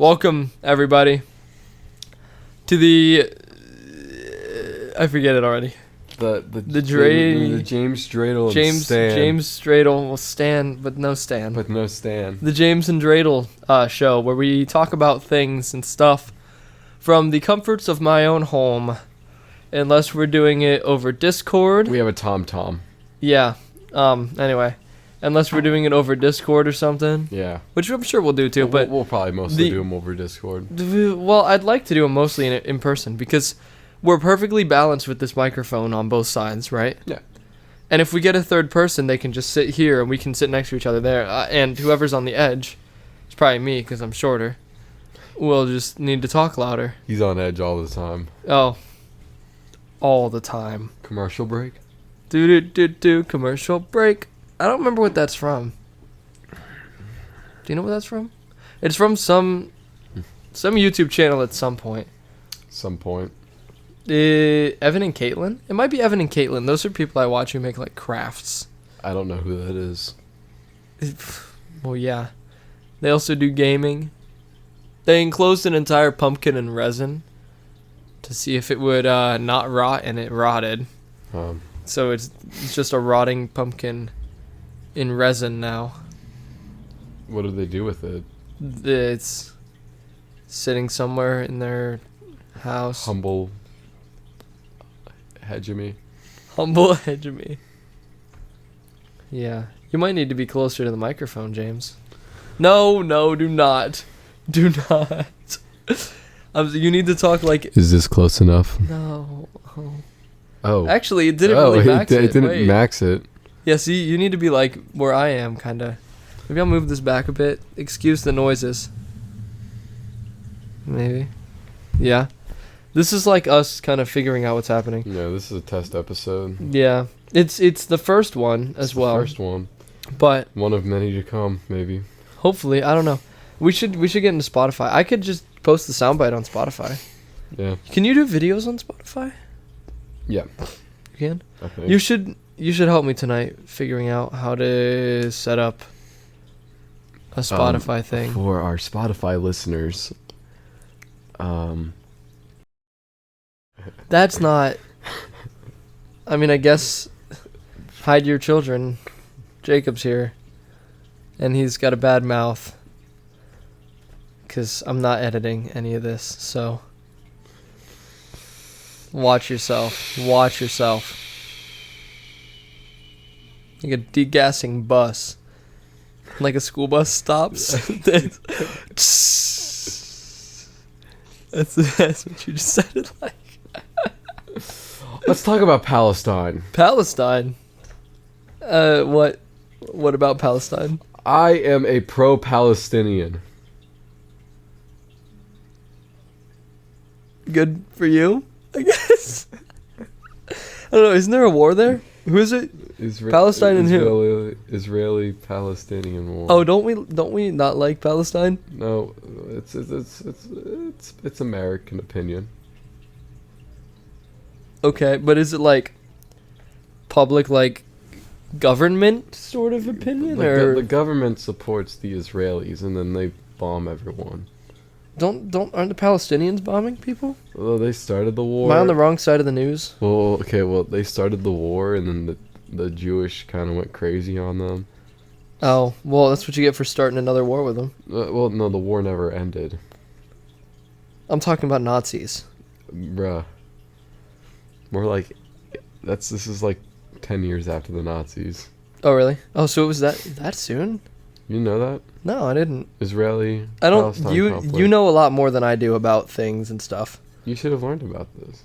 Welcome, everybody, to the... I forget it already. The James Draedle James Draedle will stand, but no Stan. The James and Draedle show, where we talk about things and stuff from the comforts of my own home, unless we're doing it over Discord. We have a Tom. Yeah. Anyway, unless we're doing it over Discord or something. Yeah. Which I'm sure we'll do too, but we'll probably mostly do them over Discord. Well, I'd like to do them mostly in person because we're perfectly balanced with this microphone on both sides, right? Yeah. And if we get a third person, they can just sit here and we can sit next to each other there. And whoever's on the edge, it's probably me because I'm shorter, will just need to talk louder. He's on edge all the time. Oh. All the time. Commercial break? Do commercial break. I don't remember what that's from. Do you know what that's from? It's from some YouTube channel at some point. Evan and Caitlin? It might be Evan and Caitlin. Those are people I watch who make like crafts. I don't know who that is. Well, yeah. They also do gaming. They enclosed an entire pumpkin in resin to see if it would not rot, and it rotted. So it's just a rotting pumpkin in resin now. What do they do with it? It's sitting somewhere in their house. Humble hegemony. Yeah. You might need to be closer to the microphone, James. No, do not. Do not. You need to talk like... Is this close enough? No. Oh. Actually, it didn't really max it. It didn't max it. Yeah, see, you need to be like where I am, kind of. Maybe I'll move this back a bit. Excuse the noises. Maybe. Yeah. This is like us kind of figuring out what's happening. Yeah, this is a test episode. Yeah. It's the first one as well. The first one. But one of many to come, maybe. Hopefully, I don't know. We should get into Spotify. I could just post the soundbite on Spotify. Yeah. Can you do videos on Spotify? Yeah. You can? Okay. You should help me tonight figuring out how to set up a Spotify thing. For our Spotify listeners. That's not... I mean, I guess hide your children. Jacob's here. And he's got a bad mouth. Because I'm not editing any of this, so... Watch yourself. Like a degassing bus. Like a school bus stops. That's what you just sounded like. Let's talk about Palestine. Palestine? What about Palestine? I am a pro-Palestinian. Good for you, I guess. I don't know. Isn't there a war there? Who is it? Palestine and who? Israeli-Palestinian war. Oh, don't we not like Palestine? No, it's American opinion. Okay, but is it like public, like government sort of opinion, like or the government supports the Israelis and then they bomb everyone? Aren't the Palestinians bombing people? Well, they started the war. Am I on the wrong side of the news? Well, okay, they started the war and then the Jewish kind of went crazy on them. Oh, well, that's what you get for starting another war with them. Well, no, the war never ended. I'm talking about Nazis. Bruh. More like, this is like 10 years after the Nazis. Oh, really? Oh, so it was that soon? You know that? No, I didn't. Israeli. I don't. Palestine conflict. You know a lot more than I do about things and stuff. You should have learned about this.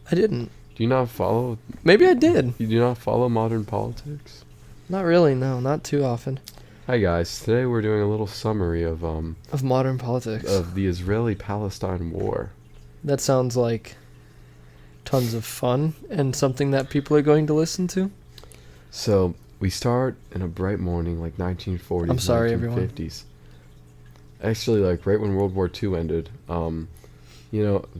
I didn't. Do you not follow? Maybe I did. You do not follow modern politics? Not really. No, not too often. Hi guys. Today we're doing a little summary of modern politics of the Israeli-Palestine war. That sounds like tons of fun and something that people are going to listen to. So we start in a bright morning, like 1940s. I'm sorry, 1950s. everyone. Actually, like right when World War II ended.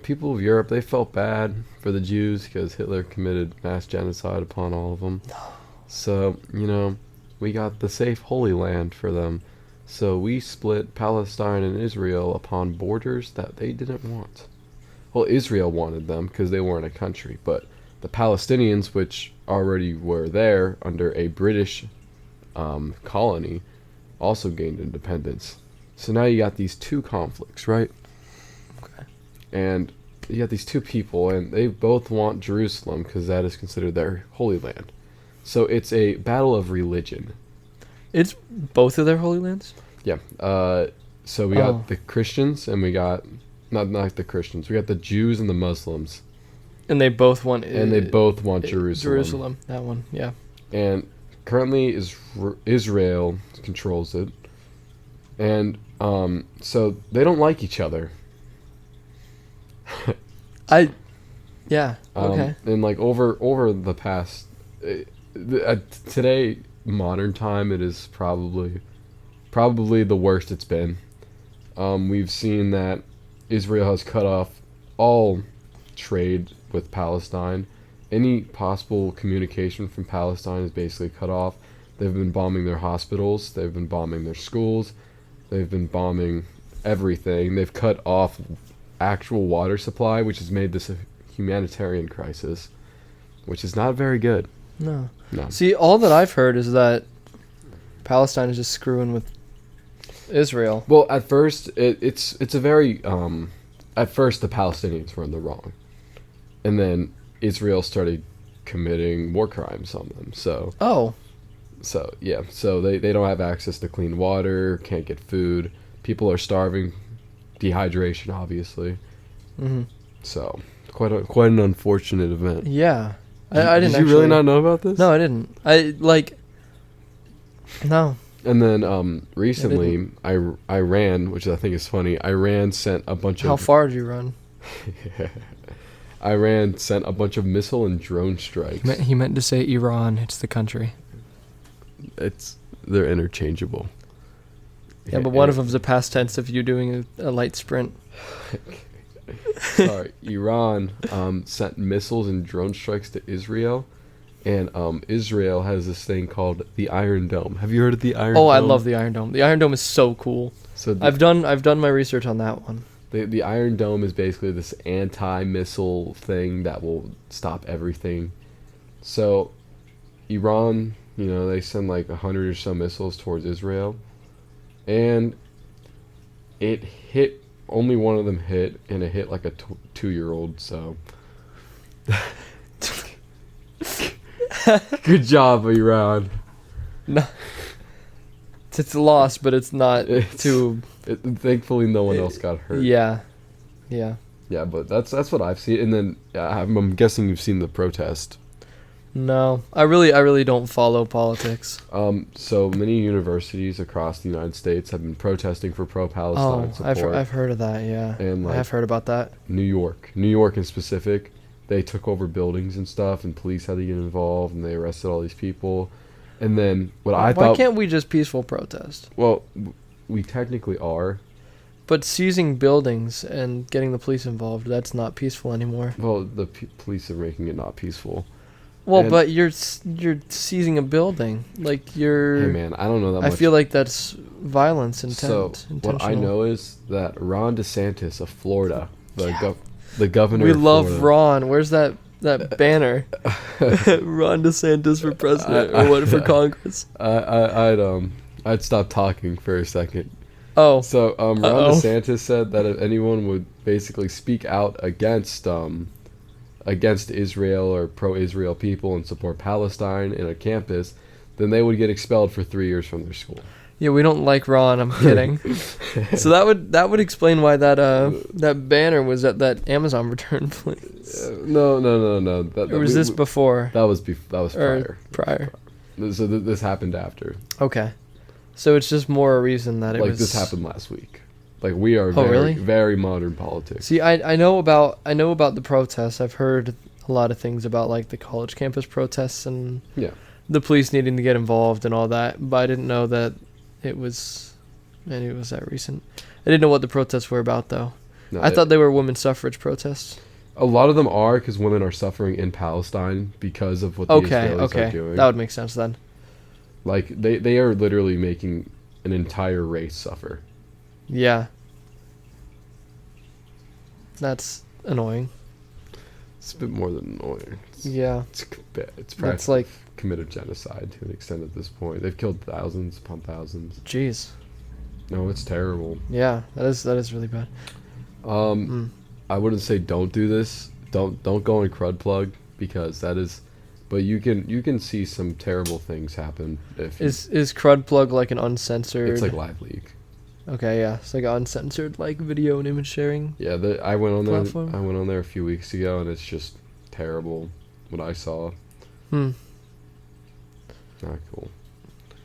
People of Europe, they felt bad for the Jews because Hitler committed mass genocide upon all of them. So, we got the safe Holy Land for them. So we split Palestine and Israel upon borders that they didn't want. Well, Israel wanted them because they weren't a country, but the Palestinians, which already were there under a British colony, also gained independence. So now you got these two conflicts, right? Okay. And you got these two people, and they both want Jerusalem because that is considered their holy land. So it's a battle of religion. It's both of their holy lands? Yeah. So we got the Christians, and we got not the Christians. We got the Jews and the Muslims. And they both want Jerusalem. Jerusalem, that one, yeah. And currently Israel controls it. And so they don't like each other. Yeah, okay. And like over the past today, modern time, it is probably the worst it's been. We've seen that Israel has cut off all trade with Palestine. Any possible communication from Palestine is basically cut off. They've been bombing their hospitals. They've been bombing their schools. They've been bombing everything. They've cut off actual water supply, which has made this a humanitarian crisis, which is not very good. No. No. See, all that I've heard is that Palestine is just screwing with Israel. Well, at first, it's a very at first the Palestinians were in the wrong, and then Israel started committing war crimes on them. So yeah, so they don't have access to clean water, can't get food. People are starving, dehydration, obviously. Mm-hmm. So quite an unfortunate event. Yeah, I didn't. Did you really not know about this? No, I didn't. No. And then recently, Iran, which I think is funny, Iran sent a bunch of... How far did you run? Iran sent a bunch of missile and drone strikes. He meant to say Iran. It's the country. They're interchangeable. Yeah, but one of them's a past tense of you doing a light sprint. Sorry, Iran sent missiles and drone strikes to Israel. And Israel has this thing called the Iron Dome. Have you heard of the Iron Dome? Oh, I love the Iron Dome. The Iron Dome is so cool. So I've done my research on that one. The Iron Dome is basically this anti-missile thing that will stop everything. So Iran, they send like 100 or so missiles towards Israel, and it hit. Only one of them hit, and it hit like a 2-year-old. So. Good job, Iran. No, it's a loss, but it's not too. Thankfully, no one else got hurt. Yeah. Yeah, but that's what I've seen, and then I'm guessing you've seen the protest. No, I really don't follow politics. So many universities across the United States have been protesting for pro-Palestine support. I've heard of that. Yeah, and I have heard about that. New York in specific. They took over buildings and stuff, and police had to get involved, and they arrested all these people. And then why can't we just peaceful protest? Well, we technically are. But seizing buildings and getting the police involved, that's not peaceful anymore. Well, the police are making it not peaceful. Well, but you're seizing a building. Like you're... Hey, man, I don't know that much. I feel like that's violence So what I know is that Ron DeSantis of Florida, the governor. We of love Florida. Ron. Where's that banner? Ron DeSantis for president or what for Congress? I'd stop talking for a second. Oh. So Ron DeSantis said that if anyone would basically speak out against Israel or pro-Israel people and support Palestine in a campus, then they would get expelled for 3 years from their school. Yeah, we don't like Ron. I'm kidding. So that would explain why that banner was at that Amazon return place. No. Or was this before? That was prior. Prior. So this happened after. Okay. So it's just more a reason that it was... Like this happened last week. Like we are very modern politics. See, I know about the protests. I've heard a lot of things about like the college campus protests and the police needing to get involved and all that, but I didn't know that it was that recent. I didn't know what the protests were about though. No, I thought they were women's suffrage protests. A lot of them are because women are suffering in Palestine because of what the Israelis are doing. That would make sense then. Like they are literally making an entire race suffer. Yeah. That's annoying. It's a bit more than annoying. Yeah. It's practically like committed genocide to an extent at this point. They've killed thousands upon thousands. Jeez. No, it's terrible. Yeah, that is really bad. I wouldn't say don't do this. Don't go in crud plug, because that is, but you can see some terrible things happen if is crud plug like an uncensored? It's like Live Leak. Okay, yeah, it's like an uncensored like video and image sharing. Yeah, I went on platform. there. I went on there a few weeks ago, and it's just terrible what I saw. Not cool.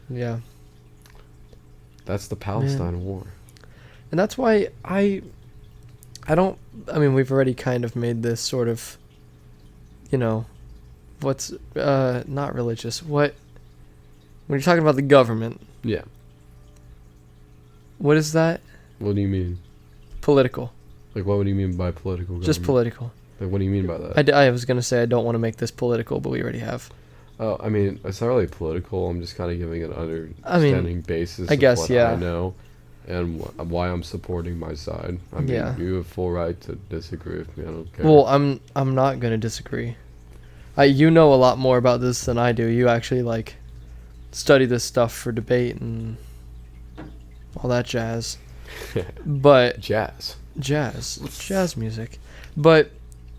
Yeah. That's the Palestine war. And that's why I mean, we've already kind of made this sort of, what's not religious. When you're talking about the government. Yeah. What is that? What do you mean? Political. Like, what do you mean by political government? Just political. Like, what do you mean by that? I was going to say I don't want to make this political, but we already have. Oh, I mean, it's not really political. I'm just kind of giving an understanding basis of what I know and why I'm supporting my side. I mean, you have full right to disagree with me. I don't care. Well, I'm not going to disagree. You know a lot more about this than I do. You actually, study this stuff for debate and all that jazz. But Jazz music. But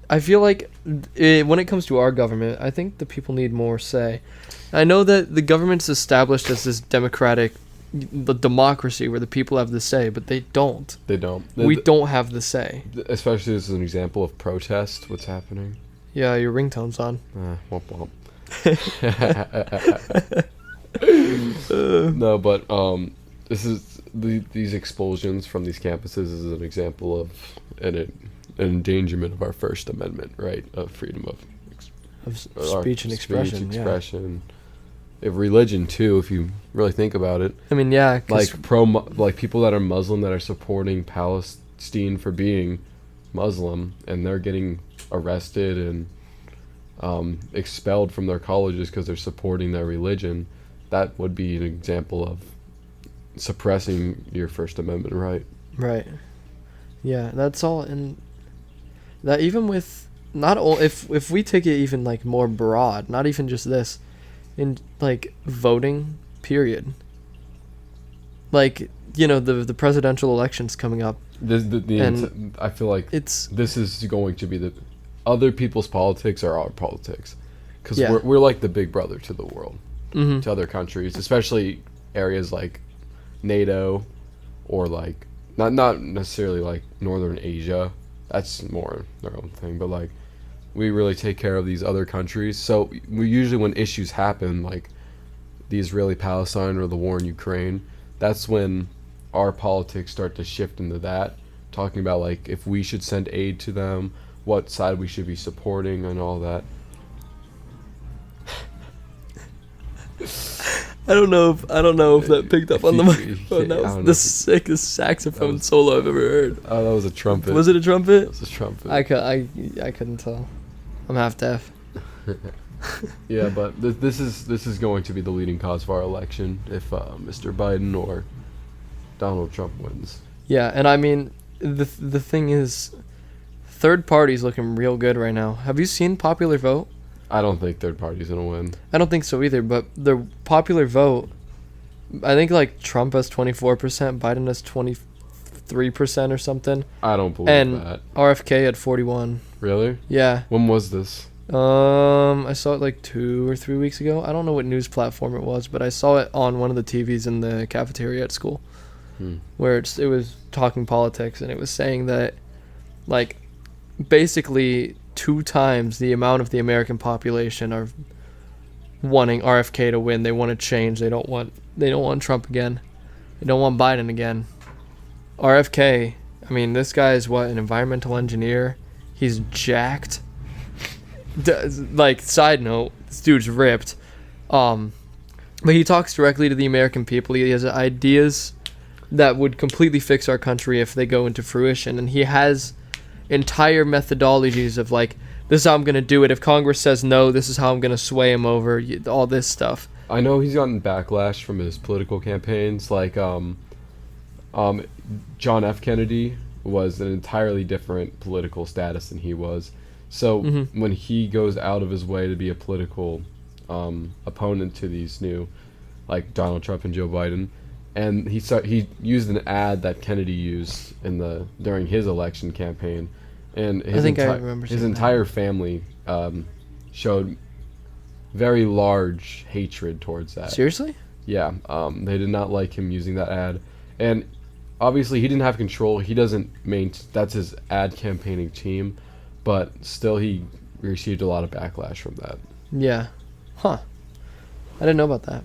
I feel like when it comes to our government, I think the people need more say. I know that the government's established as this democracy where the people have the say, but they don't. They don't. We don't have the say. Especially as an example of protest, what's happening. Yeah, your ringtone's on. Womp womp. No, but this is these expulsions from these campuses is an example of an endangerment of our First Amendment right of freedom of speech and expression. Of religion too, if you really think about it. I mean, yeah, like people that are Muslim that are supporting Palestine for being Muslim, and they're getting arrested and expelled from their colleges because they're supporting their religion. That would be an example of suppressing your First Amendment right. Right. Yeah, that's all. And that even with not all, if we take it even more broad, not even just this, in voting period. The presidential elections coming up. I feel like this is going to be the other people's politics are our politics, because we're like the big brother to the world, to other countries, especially areas like NATO, or not necessarily Northern Asia. That's more their own thing, but we really take care of these other countries. So we usually, when issues happen like the Israeli-Palestine or the war in Ukraine, that's when our politics start to shift into that, talking about if we should send aid to them, what side we should be supporting, and all that. I don't know if that picked up on the microphone. That was the sickest saxophone solo I've ever heard. Oh, that was a trumpet. Was it a trumpet? It was a trumpet. I couldn't tell. I'm half deaf. Yeah, but this is going to be the leading cause of our election if Mr. Biden or Donald Trump wins. Yeah, and I mean the thing is, third party's looking real good right now. Have you seen popular vote? I don't think third party's gonna win. I don't think so either, but the popular vote, I think Trump has 24%, Biden has 23% or something. I don't believe that. And RFK had 41. Really? Yeah. When was this? I saw it 2 or 3 weeks ago. I don't know what news platform it was, but I saw it on one of the TVs in the cafeteria at school, where it was talking politics, and it was saying that basically 2 times the amount of the American population are wanting RFK to win. They want to change. They don't want Trump again. They don't want Biden again. RFK, I mean, this guy is an environmental engineer. He's jacked. Side note, this dude's ripped. But he talks directly to the American people. He has ideas that would completely fix our country if they go into fruition, and he has entire methodologies of this is how I'm going to do it. If Congress says no, this is how I'm going to sway him over, all this stuff. I know he's gotten backlash from his political campaigns. Like, John F. Kennedy was an entirely different political status than he was. So when he goes out of his way to be a political opponent to these new, like Donald Trump and Joe Biden, and he used an ad that Kennedy used during his election campaign, and I remember his entire family showed very large hatred towards that. Seriously? Yeah, they did not like him using that ad, and obviously he didn't have control. He doesn't that's his ad campaigning team, but still he received a lot of backlash from that. Yeah. Huh. I didn't know about that.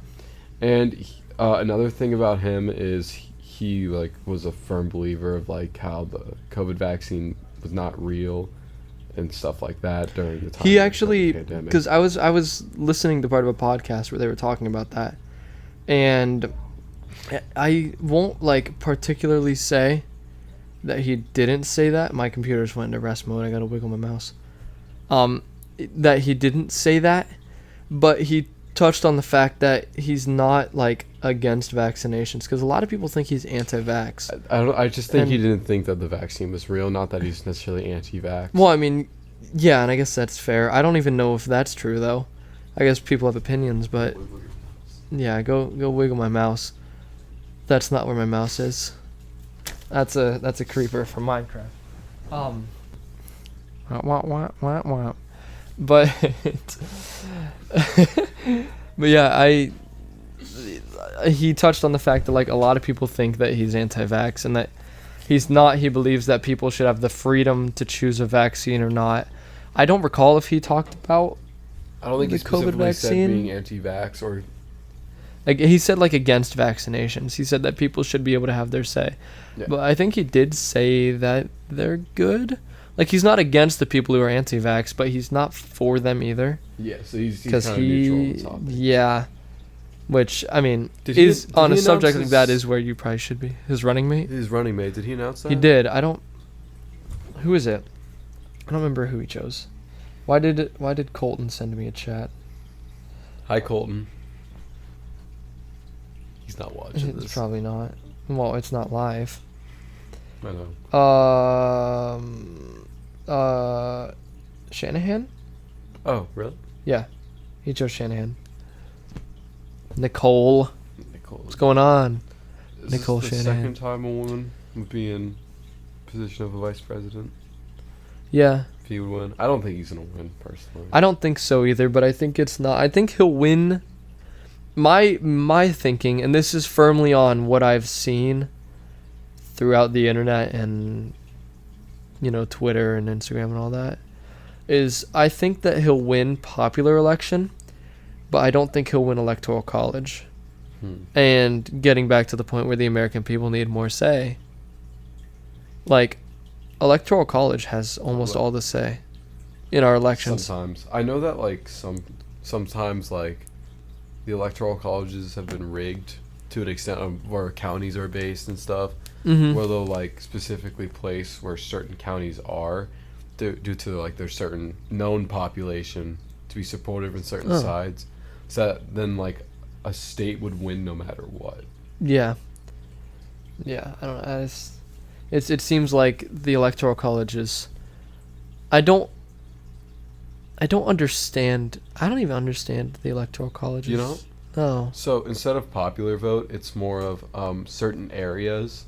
And another thing about him is he like was a firm believer of like how the COVID vaccine was not real and stuff like that during the time. He actually, of the pandemic. because I was listening to part of a podcast where they were talking about that, and I won't like particularly say that he didn't say that. My computer's went into rest mode. I gotta wiggle my mouse. That he didn't say that, but he touched on the fact that he's not like against vaccinations, because a lot of people think he's anti-vax. I just think he didn't think that the vaccine was real, not that he's necessarily anti-vax. Well, I mean, yeah, and I guess that's fair. I don't even know if that's true though. I guess people have opinions, but yeah, go wiggle my mouse. That's not where my mouse is. That's a creeper from Minecraft. But but yeah, he touched on the fact that like a lot of people think that he's anti-vax, and that he's not. He believes that people should have the freedom to choose a vaccine or not. I don't recall if he talked about I don't think the he specifically COVID said vaccine being anti-vax or like he said like against vaccinations. He said that people should be able to have their say. Yeah. But I think he did say that they're good. Like he's not against the people who are anti-vax, but he's not for them either. Yeah, so he's kind of neutral on the topic. Yeah. Which, I mean, is on a subject like that is where you probably should be. His running mate? His running mate. Did he announce that? He did. Who is it? I don't remember who he chose. Why did Colton send me a chat? Hi, Colton. He's not watching this. It's probably not. Well, it's not live. I know. Shanahan? Oh, really? Yeah. He chose Shanahan. Nicole. What's going on? Is Nicole this the Shanahan. second time a woman would be in position of a vice president? Yeah. If he would win. I don't think he's going to win, personally. I don't think so either, but I think it's not. I think he'll win. My thinking, and this is firmly on what I've seen throughout the internet and, Twitter and Instagram and all that, is I think that he'll win popular election, but I don't think he'll win electoral college. And getting back to the point where the American people need more say, like, electoral college has almost all the say in our elections. Sometimes. I know that, like, sometimes, like, the electoral colleges have been rigged to an extent of where counties are based and stuff, where they'll, like, specifically place where certain counties are due to, like, their certain known population to be supportive in certain sides, so that then, like, a state would win no matter what. Yeah. Yeah, I don't know. It seems like the electoral college is... I don't understand. I don't even understand the electoral colleges. You know? No. So instead of popular vote, it's more of certain areas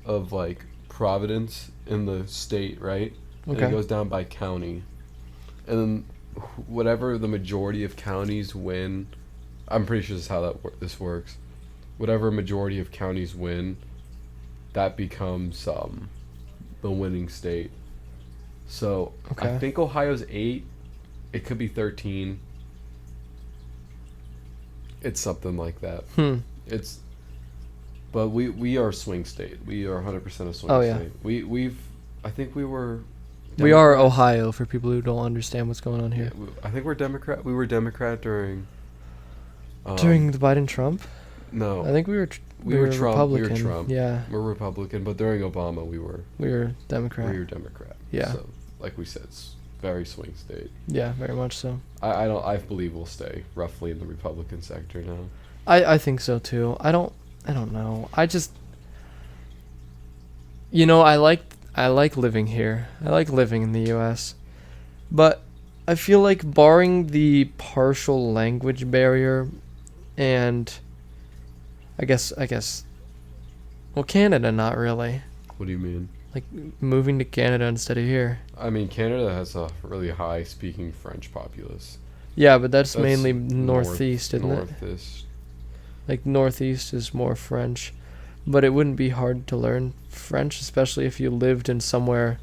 of, like, Providence in the state, right? Okay. And it goes down by county. And then whatever the majority of counties win, I'm pretty sure this is how this works. Whatever majority of counties win, that becomes the winning state. So I think Ohio's 8. It could be 13. It's something like that. But we are a swing state. We are 100% a swing state. I think we were Democrat. We are Ohio, for people who don't understand what's going on here. Yeah, I think we're Democrat. We were Democrat during during the Biden-Trump? No. I think we were Trump. Republican. We were Trump. Yeah. We're Republican, but during Obama we were Democrat. We were Democrat. Yeah. So, like we said, very swing state. Yeah, very much so. I believe we'll stay roughly in the Republican sector now. I think so too. I don't know. I just, I like living here. I like living in the U.S. But I feel like barring the partial language barrier, and I guess, well, Canada, not really. What do you mean? Like moving to Canada instead of here. I mean, Canada has a really high speaking French populace. Yeah, but that's mainly northeast, isn't it? Northeast. Like northeast is more French, but it wouldn't be hard to learn French, especially if you lived in somewhere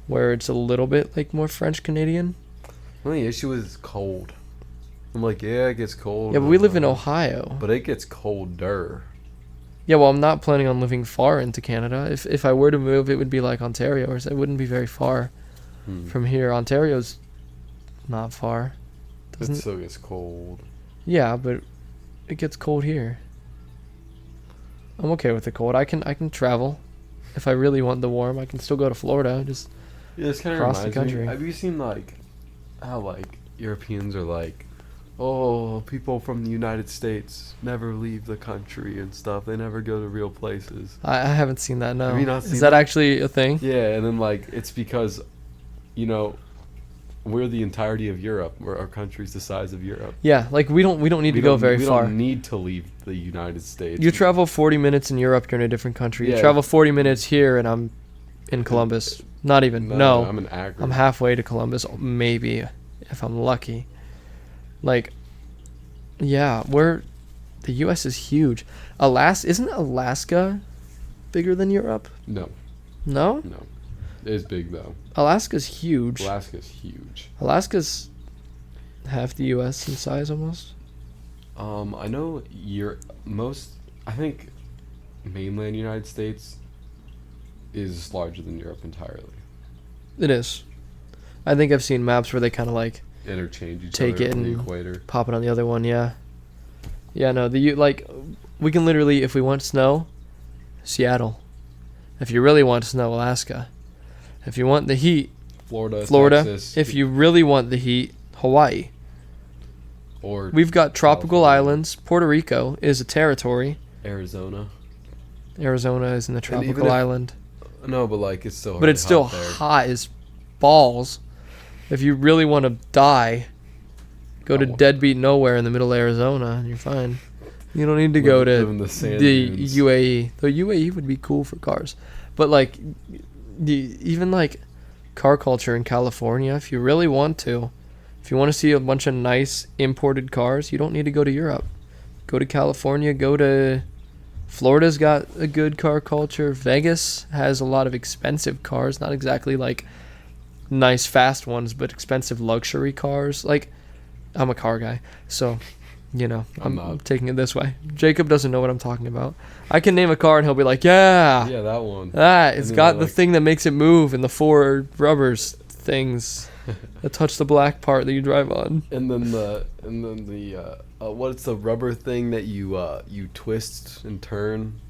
where it's a little bit like more French Canadian. Well, the issue is cold. I'm like, yeah, it gets cold. Yeah, but we live in Ohio. But it gets colder. Yeah, well, I'm not planning on living far into Canada. If I were to move, it would be like Ontario, or it wouldn't be very far from here. Ontario's not far. It still gets cold. Yeah, but it gets cold here. I'm okay with the cold. I can travel. If I really want the warm, I can still go to Florida. Just this kind of across the country. Have you seen like how like Europeans are like, oh, people from the United States never leave the country and stuff. They never go to real places. I haven't seen that, no. Have you not seen Is that actually a thing? Yeah, and then like it's because, we're the entirety of Europe. Our country's the size of Europe. Yeah, like we don't need to go very far. We don't need to leave the United States. You travel 40 minutes in Europe, you're in a different country. Yeah. You travel 40 minutes here, and I'm in Columbus. Not even. No. I'm in Akron. I'm halfway to Columbus, maybe, if I'm lucky. Like, yeah, the U.S. is huge. Isn't Alaska bigger than Europe? No. No? No. It is big, though. Alaska's huge. Alaska's huge. Alaska's half the U.S. in size, almost. I know I think mainland United States is larger than Europe entirely. It is. I think I've seen maps where they kind of like interchange each take other it on the and equator. pop it on the other one. Yeah. No, we can literally, if we want snow, Seattle. If you really want snow, Alaska. If you want the heat, Florida. Texas. If you really want the heat, Hawaii. Or we've got tropical California. islands. Puerto Rico is a territory. Arizona is in the tropical island. No, but like it's still. But it's still hot as balls. If you really want to die, go to deadbeat nowhere in the middle of Arizona, and you're fine. You don't need to go to the UAE. The UAE would be cool for cars, but like, even like car culture in California. If you really want to, if you want to see a bunch of nice imported cars, you don't need to go to Europe. Go to California. Go to Florida's got a good car culture. Vegas has a lot of expensive cars, not exactly like nice fast ones, but expensive luxury cars. Like, I'm a car guy, so I'm taking it this way. Jacob doesn't know what I'm talking about. I can name a car and he'll be like, yeah, that one. It's got the thing that makes it move and the 4 rubbers things that touch the black part that you drive on. And then the what's the rubber thing that you twist and turn?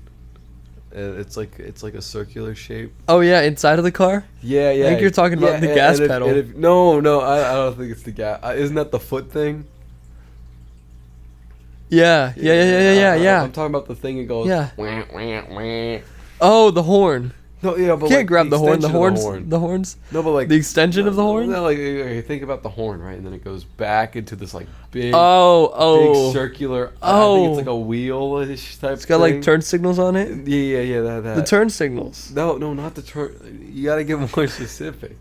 It's like a circular shape. Oh yeah, inside of the car. Yeah. I think you're talking about the gas pedal. No, I don't think it's the gas. Isn't that the foot thing? Yeah. I'm talking about the thing that goes. Yeah. Wah, wah, wah. Oh, the horn. No, yeah, but you can't like the horn. The horns. No, but like the extension of the horn. No, like think about the horn, right? And then it goes back into this like big, big circular. I think it's like a wheel-ish type. It's got thing. like turn signals on it. Yeah. That. The turn signals. No, not the turn. You gotta get more specific.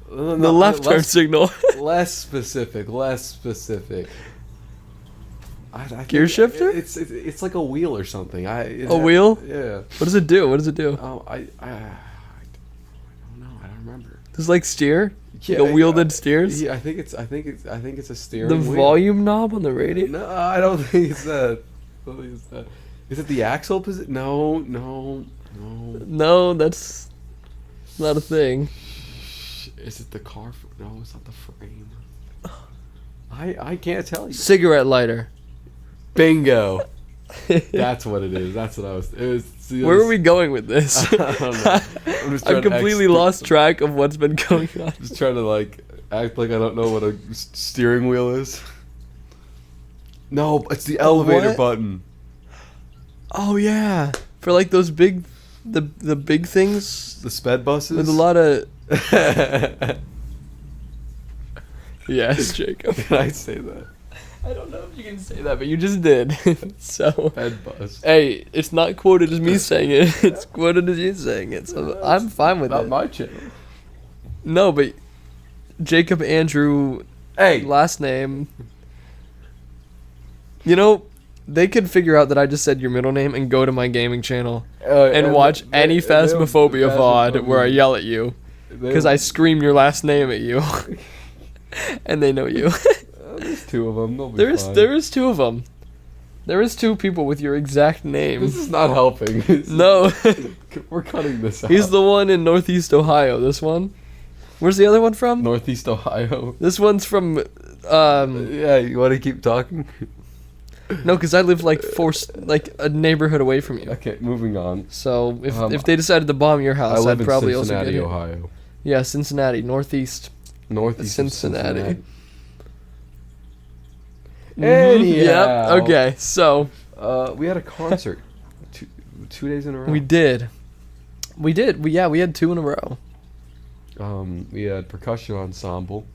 The left turn signal. Less specific. I Gear shifter? It's like a wheel or something. A wheel? Yeah. What does it do? Oh, I don't know. I don't remember. Does it like steer? Yeah, like a wheel that steers? Yeah, I think it's a steering the wheel. Volume knob on the radio? No, I don't think it's that. Is it the axle position? No. No, that's not a thing. Is it the car? No, it's not the frame. I can't tell you. Cigarette lighter. Bingo. That's what it is. That's what I was. It was Where are we going with this? I don't know. I've completely lost track of what's been going on. Just trying to like act like I don't know what a steering wheel is. No, it's the elevator button. Oh yeah, for like those big, the big things. The sped buses with a lot of. Yes, Jacob. Can I say that? I don't know if you can say that, but you just did. So. Sped bus. Hey, it's not quoted as me saying it. It's quoted as you saying it. So I'm fine with it. Not my channel. No, but Jacob Andrew. Hey. Last name. You know, they could figure out that I just said your middle name and go to my gaming channel and watch any Phasmophobia VOD where I yell at you because I scream your last name at you, and they know you. There's two of them. They'll be fine. There is two of them. There is two people with your exact name. This is not helping. No. We're cutting this out. He's the one in Northeast Ohio. This one. Where's the other one from? Northeast Ohio. This one's from. Yeah, you want to keep talking? No, because I live like a neighborhood away from you. Okay, moving on. So if they decided to bomb your house, I'd probably also get Cincinnati, it. Ohio. Yeah, Cincinnati, Northeast Cincinnati. Anyhow. Yep. Okay. So. We had a concert 2 days in a row. We did. We had 2 in a row. We had percussion ensemble.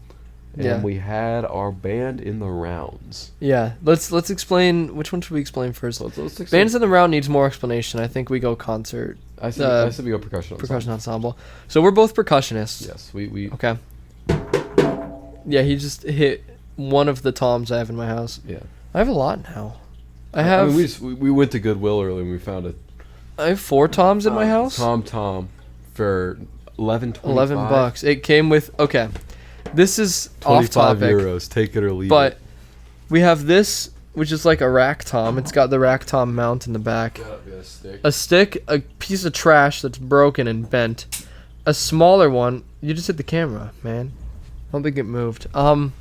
And we had our band in the rounds. Yeah, let's explain. Which one should we explain first? Let's explain. Bands in the round needs more explanation. I think we go concert. I said we go percussion ensemble. Percussion ensemble. So we're both percussionists. Yes, we. Okay. Yeah, he just hit one of the toms I have in my house. Yeah. I have a lot now. I mean, we went to Goodwill earlier and we found it. I have 4 toms in my house. Tom for $11. It came with This is off topic. €25. Take it or leave it. But we have this, which is like a rack tom. It's got the rack tom mount in the back. A stick, a piece of trash that's broken and bent. A smaller one. You just hit the camera, man. I don't think it moved. A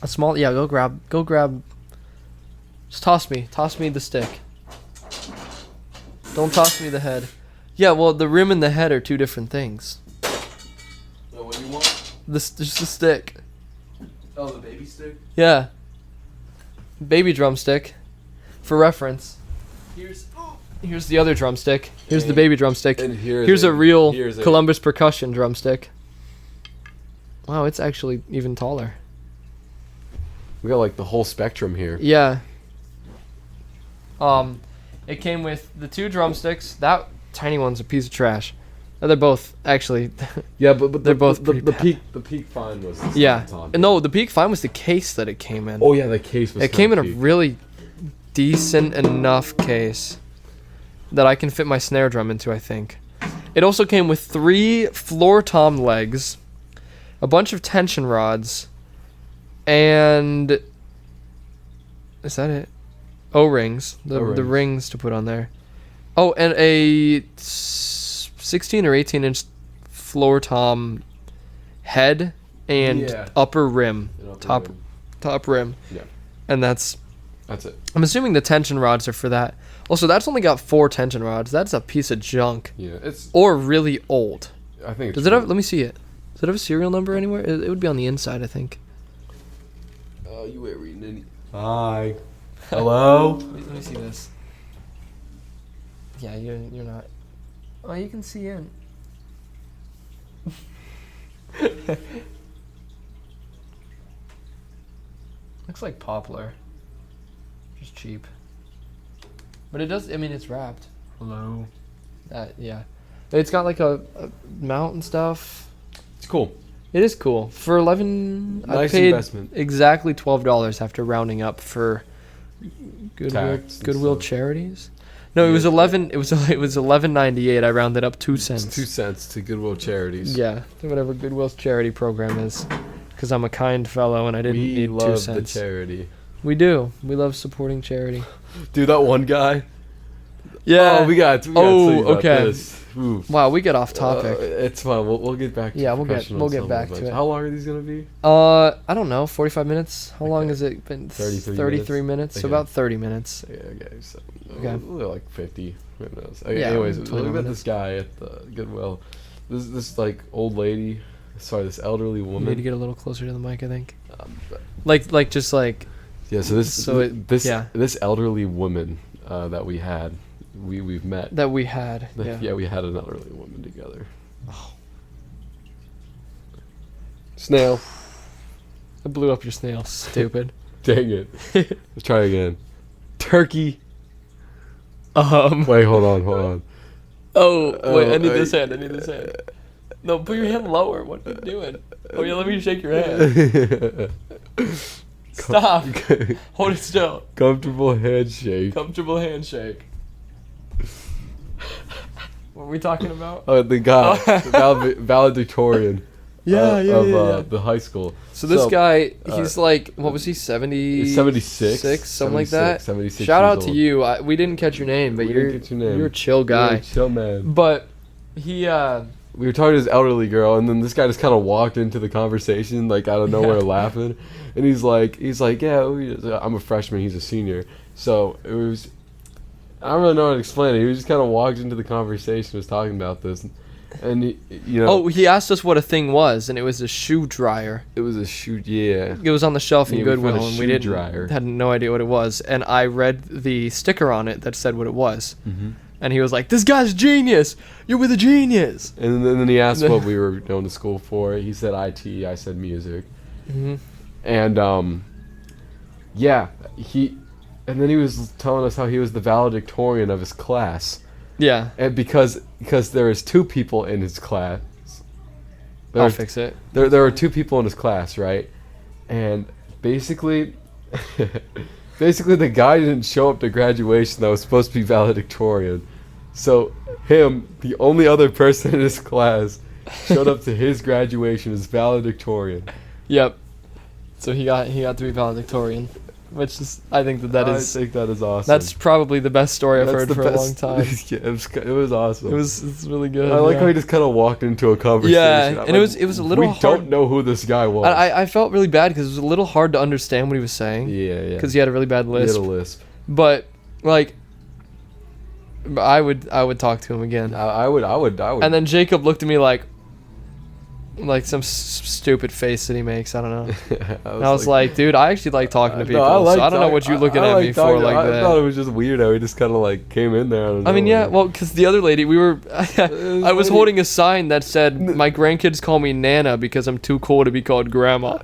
small. Yeah, go grab. Just toss me the stick. Don't toss me the head. Yeah, well, the rim and the head are 2 different things. So what do you want? Just the stick. Oh, the baby stick? Yeah. Baby drumstick. For reference. Here's the other drumstick. Here's the baby drumstick. And here's a real Columbus percussion drumstick. Wow, it's actually even taller. We got like the whole spectrum here. Yeah. It came with the 2 drumsticks. That tiny one's a piece of trash. They're both actually. Yeah, but they're both the peak fine was. No, the peak fine was the case that it came in. Oh yeah, the case was. It came in a really decent enough case that I can fit my snare drum into, I think. It also came with 3 floor tom legs, a bunch of tension rods, and is that it? O-rings, the rings to put on there. Oh, and a 16 or 18 inch floor tom head and upper rim, top rim. Yeah. And that's it. I'm assuming the tension rods are for that. Also, that's only got 4 tension rods. That's a piece of junk. Yeah, or really old. I think. Does it have? Let me see it. Does it have a serial number anywhere? It would be on the inside, I think. You ain't reading any. Hi. Hello. Let me see this. Yeah, you're not. Oh, you can see in. Looks like poplar. Just cheap. But it does. I mean, it's wrapped. Hello. Yeah. It's got like a mount and stuff. It's cool. It is cool. For 11, I paid investment. Exactly $12 after rounding up for Goodwill charities. No, it was 11. It was 11.98. I rounded up 2 cents. It's 2 cents to Goodwill charities. Yeah, to whatever Goodwill's charity program is, because I'm a kind fellow and I didn't need 2 cents. We love the charity. We do. We love supporting charity. Dude, that one guy. Yeah. Oh, we got. Okay. This. Ooh. Wow, we get off topic. It's fine. We'll get back to we'll get back to it. How long are these gonna be? I don't know, 45 minutes. How long Okay. has it been? 33 minutes. So Okay. about 30 minutes. Yeah, okay. So Okay. like 50. Who knows? Okay, Yeah, anyways, 20 look at minutes. this guy at the Goodwill. This like old lady. Sorry, this elderly You need woman. to get a little closer to the mic, I think. But- Just like yeah. So this elderly woman that we had, we've met. that we had. Yeah. Yeah, we had an elderly woman together. Oh. Snail. I blew up your snail. Stupid. Dang it. Let's try again. Turkey. Wait, hold on. I need this hand. No, put your hand lower. What are you doing? Oh yeah, let me shake your hand. Stop. Hold it still. Comfortable handshake. Comfortable handshake. What are we talking about? Oh, the guy, the valedictorian. Of the high school. So this guy, he's like, what was he, 70? 76. Something like that? 76 Shout out years to old. you. We didn't catch your name, but We you're didn't get your name. you're a chill guy. You're a chill man. But he, We were talking to this elderly girl, and then this guy just kind of walked into the conversation, like out of nowhere, laughing. And he's like, yeah, I'm a freshman, he's a senior. So it was, I don't really know how to explain it. He just kind of walked into the conversation, was talking about this, and he asked us what a thing was, and it was a shoe dryer. it was a shoot, yeah. It was on the shelf in Yeah, we found Goodwill, a and we shoe didn't dryer. had no idea what it was. And I read the sticker on it that said what it was. Mm-hmm. And he was like, "This guy's genius. You're with a genius." And then he asked what we were going to school for. He said IT. I said music. Mm-hmm. And and then he was telling us how he was the valedictorian of his class. Yeah. And because there is two people in his class. I'll fix it. There were two people in his class, right? And basically the guy didn't show up to graduation that was supposed to be valedictorian. So him, the only other person in his class, showed up to his graduation as valedictorian. Yep. So he got to be valedictorian, which is I think that I is think that is awesome. that's probably the best story I've That's heard the for a best- long time. Yeah, it was awesome. It's really good. I like yeah. how he just kind of walked into a conversation. Yeah, I'm and it was a little We hard. don't know who this guy was. I felt really bad because it was a little hard to understand what he was saying. Yeah. Because he had a really bad He had lisp. a lisp. But like, I would talk to him again. I would. And then Jacob looked at me like some stupid face that he makes. I don't know. And I was like, dude, I actually like talking to people. So I don't know what you're looking at me for like I that. thought it was just weird how he just kind of like came in there. I mean, yeah, well, because the other lady, I was holding a sign that said, "My grandkids call me Nana because I'm too cool to be called Grandma."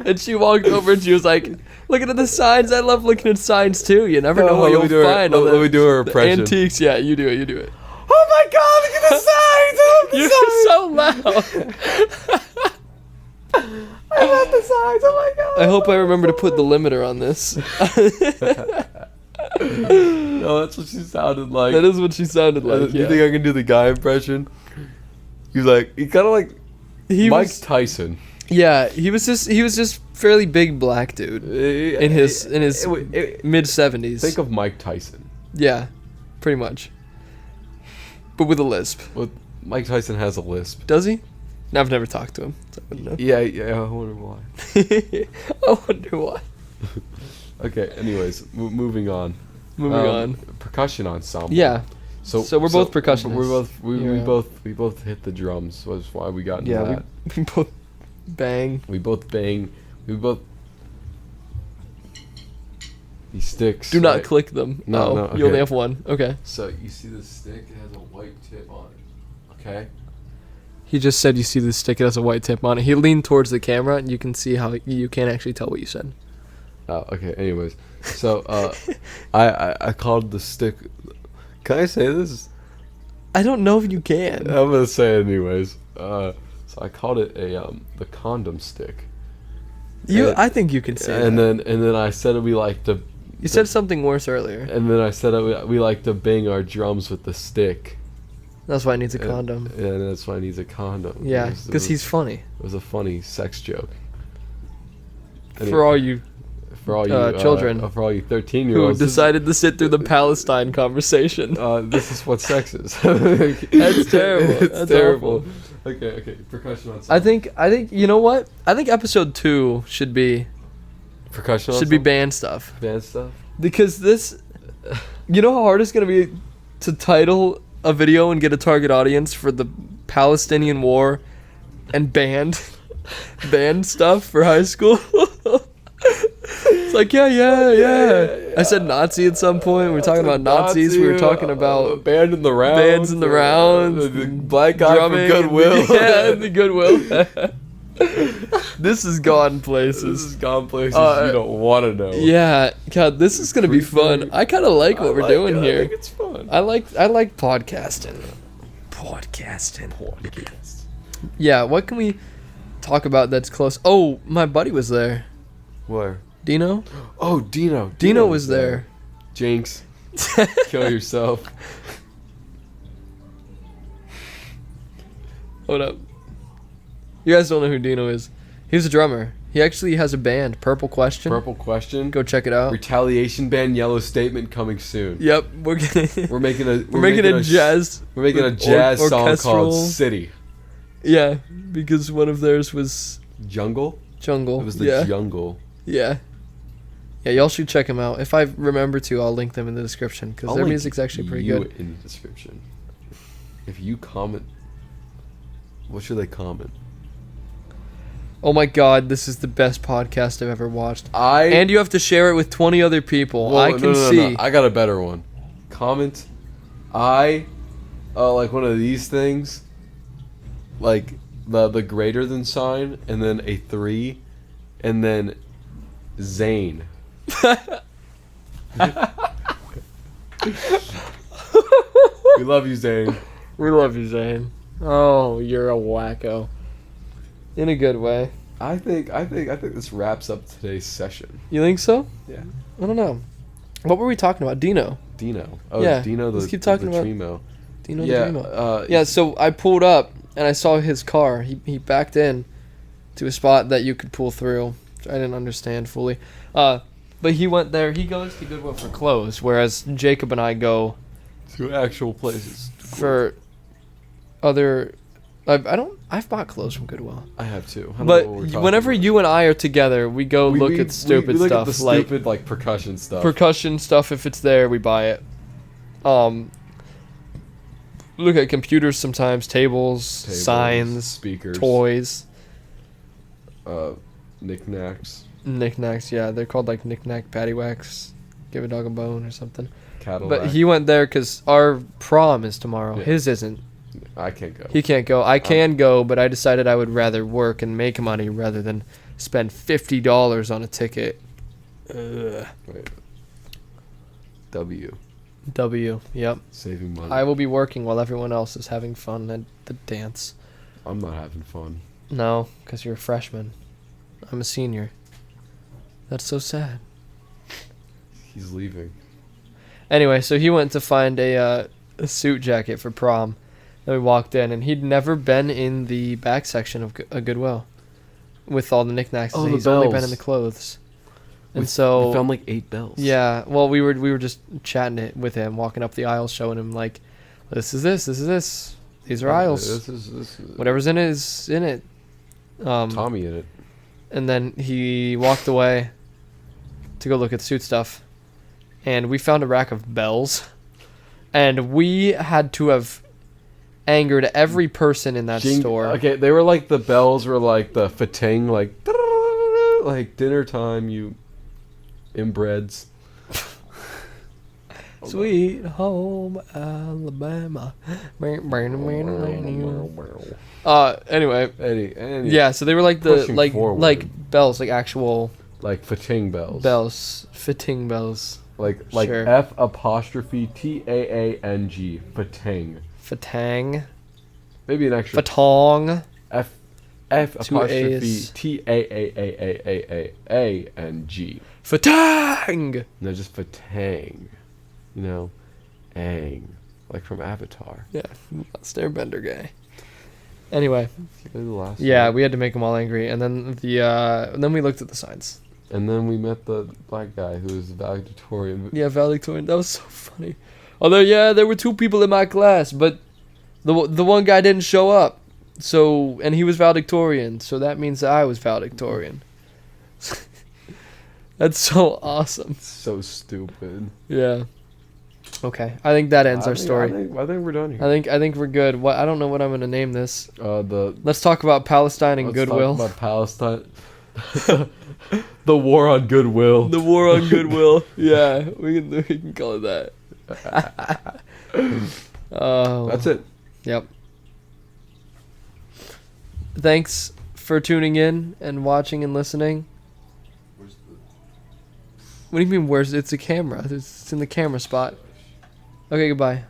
And she walked over and she was like, "Looking at the signs. I love looking at signs too. You never know what you'll find." Let me do her impression. Antiques, yeah, you do it. Oh my God! Look at the signs! You're so loud. I love the signs! Oh my God! I hope I remember to put the limiter on this. No, that's what she sounded like. That is what she sounded like. Do you think I can do the guy impression? He kind of like Mike Tyson. Yeah, he was just fairly big black dude in his mid 70s. Think of Mike Tyson. Yeah, pretty much. But with a lisp. Well, Mike Tyson has a lisp. Does he? No, I've never talked to him. So I wouldn't know. Yeah, I wonder why. I wonder why. Okay, anyways, moving on. Moving on. Percussion ensemble. Yeah. So we're both percussionists. We both hit the drums. Was why we got into that. we both bang. We both bang. We both. These sticks. Do not click them. No, You okay. only have one. Okay. So you see this stick? It has a white tip on it. Okay. He just said you see the stick. It has a white tip on it. He leaned towards the camera, and you can see how you can't actually tell what you said. Oh, okay. Anyways, so I called the stick. Can I say this? I don't know if you can. I'm gonna say it anyways. So I called it the condom stick. I think you can say and that. then I said we like to. You said something worse earlier. And then I said we like to bang our drums with the stick. That's why it needs a condom. And that's why it needs a condom. Yeah, because he's funny. It was a funny sex joke. For all you for all you children for all you 13 year who olds, decided to sit through the Palestine conversation. this is what sex is. That's terrible. It's That's terrible. awful. Okay. Percussion on. I think you know what? I think episode 2 should be Percussion on. band stuff. Band stuff. Because this, you know how hard it's gonna be to title a video and get a target audience for the Palestinian war and band stuff for high school. It's like yeah. I said Nazi at some point. We were talking about Nazis. We were talking about band in the round. bands in the rounds. The black guy from drumming, Goodwill. Yeah, the Goodwill. This has gone places. This has gone places you don't want to know. Yeah, God, this is gonna be fun. I kind of like what we're doing here. I think it's fun. I like podcasting. Podcasting. Yeah, what can we talk about that's close? Oh, my buddy was there. Where? Dino? Oh, Dino. Dino was there. Jinx. Kill yourself. Hold up. You guys don't know who Dino is. He's a drummer. He actually has a band, Purple Question. Purple Question. Go check it out. Retaliation band, Yellow Statement coming soon. Yep, we're making a jazz. We're making a jazz song orchestral called City. Yeah, because one of theirs was Jungle. Jungle. It was the Jungle. Yeah. Yeah, y'all should check them out. If I remember to, I'll link them in the description because their music's actually pretty good. In the description. If you comment, what should they comment? Oh my God, this is the best podcast I've ever watched. And and you have to share it with 20 other people. I can see. No. I got a better one. Comment, like one of these things, like the greater than sign, and then a 3, and then Zane. We love you, Zane. We love you, Zane. Oh, you're a wacko. In a good way. I think this wraps up today's session. You think so? Yeah. I don't know. What were we talking about? Dino. Oh, yeah. Dino. Let's keep talking about Tremo. Dino. Yeah. The Tremo. Yeah. So I pulled up and I saw his car. He backed in to a spot that you could pull through. Which I didn't understand fully. But he went there. He goes to Goodwill for clothes, whereas Jacob and I go to actual places for other. I've bought clothes from Goodwill. I have too. But whenever you and I are together, we go look at stupid we look stuff, at the stupid like percussion stuff. Percussion stuff. If it's there, we buy it. Look at computers sometimes, tables, signs, speakers, toys, knickknacks. Knickknacks, yeah, they're called like knickknack paddywhacks. Give a dog a bone or something. Cadillac. But he went there because our prom is tomorrow. Yeah. His isn't. I can't go. He can't go. I can go, but I decided I would rather work and make money rather than spend $50 on a ticket. Wait. W. Yep. Saving money. I will be working while everyone else is having fun at the dance. I'm not having fun. No, because you're a freshman. I'm a senior. That's so sad. He's leaving. Anyway, so he went to find a suit jacket for prom. Then we walked in, and he'd never been in the back section of a Goodwill with all the knickknacks. Oh, He's the only bells. been in the clothes. And so we found like 8 bells. Yeah, well, we were just chatting it with him, walking up the aisles, showing him like, this is this. These are aisles. This is Whatever's in it is in it. Tommy in it. And then he walked away to go look at suit stuff, and we found a rack of bells, and we had to have angered every person in that store. Okay, they were like the bells were like the fatang, like dinner time, you inbreds. Sweet home Alabama. Anyway. Yeah, so they were like the like bells, like actual like fatang bells. Fitting bells. Like sure. F apostrophe TAANG fatang. Fatang. Maybe an extra Fatong. F apostrophe TAAAAAANG. Fatang. No, just fatang. You know, Aang, like from Avatar. Yeah, Stairbender guy. Anyway, the last yeah, one. we had to make them all angry, and then then we looked at the signs. And then we met the black guy who was valedictorian. Yeah, valedictorian. That was so funny. Although, yeah, there were 2 people in my class, but the one guy didn't show up. So, and he was valedictorian. So that means that I was valedictorian. That's so awesome. So stupid. Yeah. Okay, I think that ends our story. I think we're done here. I think we're good. What I don't know what I'm gonna name this. Let's talk about Palestine and Goodwill. Talk about Palestine. The War on Goodwill. The War on Goodwill. Yeah, we can call it that. Oh, that's it. Yep. Thanks for tuning in and watching and listening. What do you mean? Where's it's a camera? It's in the camera spot. Okay, goodbye.